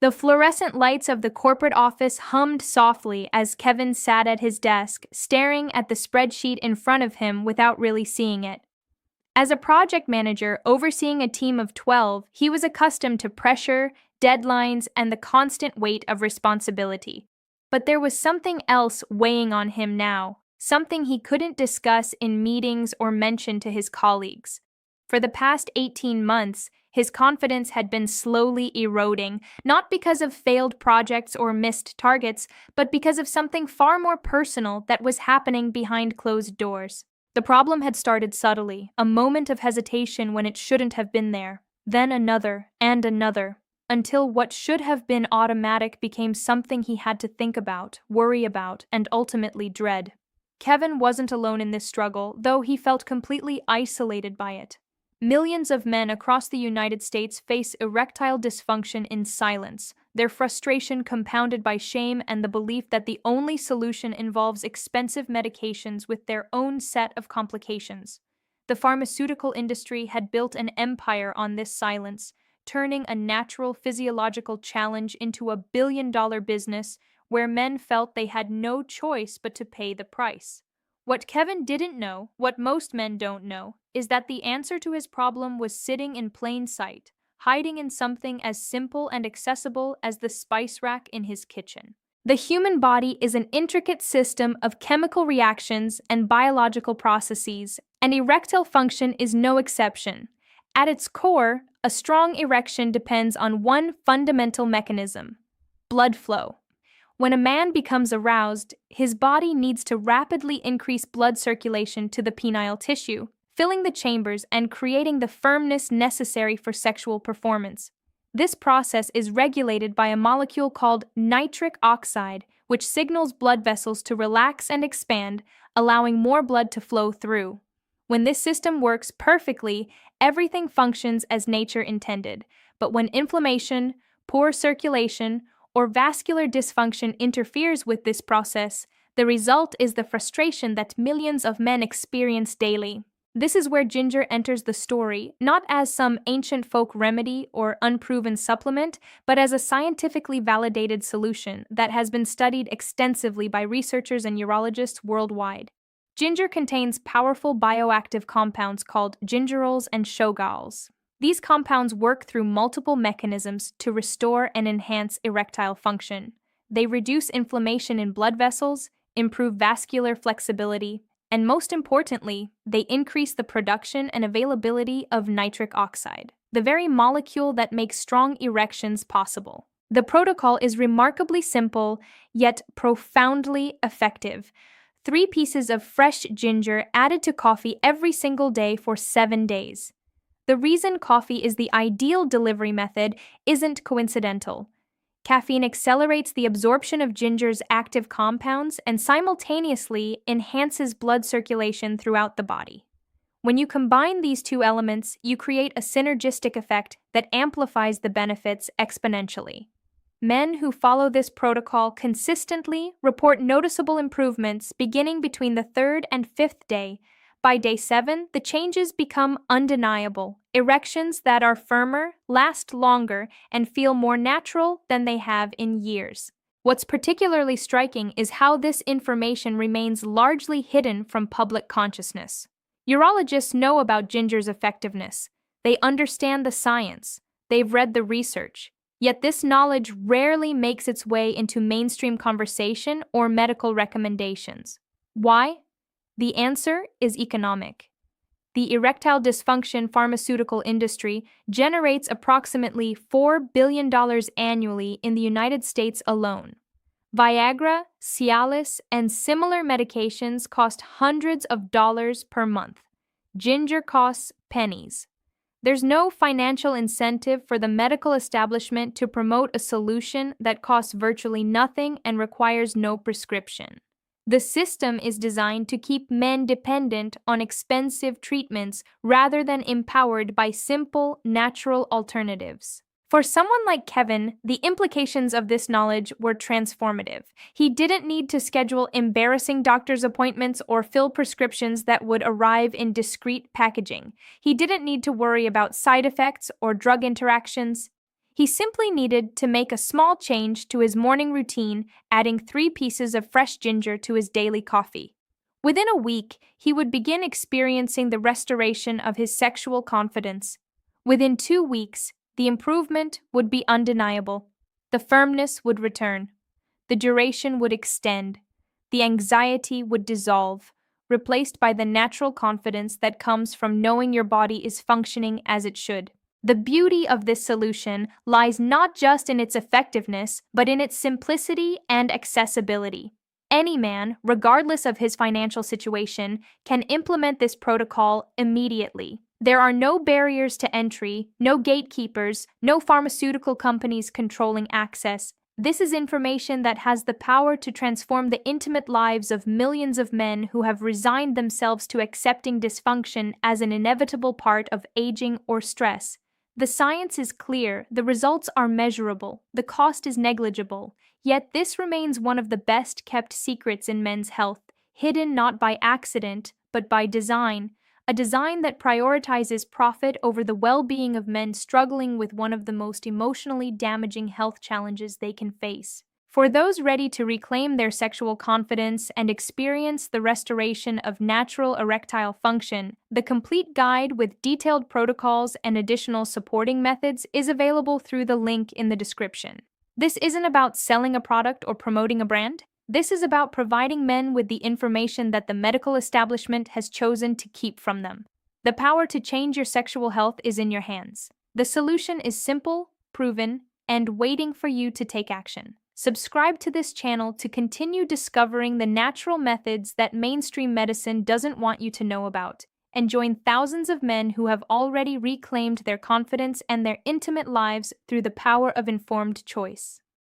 The fluorescent lights of the corporate office hummed softly as Kevin sat at his desk, staring at the spreadsheet in front of him without really seeing it. As a project manager overseeing a team of 12, he was accustomed to pressure, deadlines, and the constant weight of responsibility. But there was something else weighing on him now, something he couldn't discuss in meetings or mention to his colleagues. For the past 18 months, his confidence had been slowly eroding, not because of failed projects or missed targets, but because of something far more personal that was happening behind closed doors. The problem had started subtly, a moment of hesitation when it shouldn't have been there, then another, and another, until what should have been automatic became something he had to think about, worry about, and ultimately dread. Kevin wasn't alone in this struggle, though he felt completely isolated by it. Millions of men across the United States face erectile dysfunction in silence, their frustration compounded by shame and the belief that the only solution involves expensive medications with their own set of complications. The pharmaceutical industry had built an empire on this silence, turning a natural physiological challenge into a billion-dollar business where men felt they had no choice but to pay the price. What Kevin didn't know, what most men don't know, is that the answer to his problem was sitting in plain sight, hiding in something as simple and accessible as the spice rack in his kitchen. The human body is an intricate system of chemical reactions and biological processes, and erectile function is no exception. At its core, a strong erection depends on one fundamental mechanism: blood flow. When a man becomes aroused, his body needs to rapidly increase blood circulation to the penile tissue, filling the chambers and creating the firmness necessary for sexual performance. This process is regulated by a molecule called nitric oxide, which signals blood vessels to relax and expand, allowing more blood to flow through. When this system works perfectly, everything functions as nature intended. But when inflammation, poor circulation, or vascular dysfunction interferes with this process, the result is the frustration that millions of men experience daily. This is where ginger enters the story, not as some ancient folk remedy or unproven supplement, but as a scientifically validated solution that has been studied extensively by researchers and urologists worldwide. Ginger contains powerful bioactive compounds called gingerols and shogaols. These compounds work through multiple mechanisms to restore and enhance erectile function. They reduce inflammation in blood vessels, improve vascular flexibility, and most importantly, they increase the production and availability of nitric oxide, the very molecule that makes strong erections possible. The protocol is remarkably simple, yet profoundly effective. 3 pieces of fresh ginger added to coffee every single day for 7 days. The reason coffee is the ideal delivery method isn't coincidental. Caffeine accelerates the absorption of ginger's active compounds and simultaneously enhances blood circulation throughout the body. When you combine these two elements, you create a synergistic effect that amplifies the benefits exponentially. Men who follow this protocol consistently report noticeable improvements beginning between the 3rd and 5th day. By day 7, the changes become undeniable. Erections that are firmer, last longer, and feel more natural than they have in years. What's particularly striking is how this information remains largely hidden from public consciousness. Urologists know about ginger's effectiveness. They understand the science. They've read the research. Yet this knowledge rarely makes its way into mainstream conversation or medical recommendations. Why? The answer is economic. The erectile dysfunction pharmaceutical industry generates approximately $4 billion annually in the United States alone. Viagra, Cialis, and similar medications cost hundreds of dollars per month. Ginger costs pennies. There's no financial incentive for the medical establishment to promote a solution that costs virtually nothing and requires no prescription. The system is designed to keep men dependent on expensive treatments rather than empowered by simple, natural alternatives. For someone like Kevin, the implications of this knowledge were transformative. He didn't need to schedule embarrassing doctor's appointments or fill prescriptions that would arrive in discreet packaging. He didn't need to worry about side effects or drug interactions. He simply needed to make a small change to his morning routine, adding 3 pieces of fresh ginger to his daily coffee. Within a week, he would begin experiencing the restoration of his sexual confidence. Within 2 weeks, the improvement would be undeniable. The firmness would return. The duration would extend. The anxiety would dissolve, replaced by the natural confidence that comes from knowing your body is functioning as it should. The beauty of this solution lies not just in its effectiveness, but in its simplicity and accessibility. Any man, regardless of his financial situation, can implement this protocol immediately. There are no barriers to entry, no gatekeepers, no pharmaceutical companies controlling access. This is information that has the power to transform the intimate lives of millions of men who have resigned themselves to accepting dysfunction as an inevitable part of aging or stress. The science is clear, the results are measurable, the cost is negligible, yet this remains one of the best kept secrets in men's health, hidden not by accident, but by design, a design that prioritizes profit over the well-being of men struggling with one of the most emotionally damaging health challenges they can face. For those ready to reclaim their sexual confidence and experience the restoration of natural erectile function, the complete guide with detailed protocols and additional supporting methods is available through the link in the description. This isn't about selling a product or promoting a brand. This is about providing men with the information that the medical establishment has chosen to keep from them. The power to change your sexual health is in your hands. The solution is simple, proven, and waiting for you to take action. Subscribe to this channel to continue discovering the natural methods that mainstream medicine doesn't want you to know about, and join thousands of men who have already reclaimed their confidence and their intimate lives through the power of informed choice.